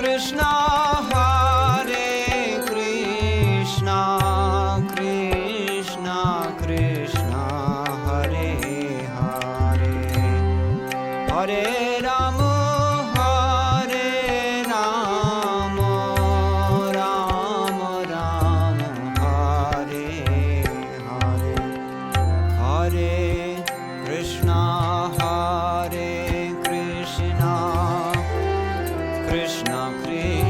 Krishna Hare Krishna Krishna Krishna Hare Hare Hare Rama Hare Rama Rama Rama Hare Hare Hare Krishna Hare Krishna Krishna Krishna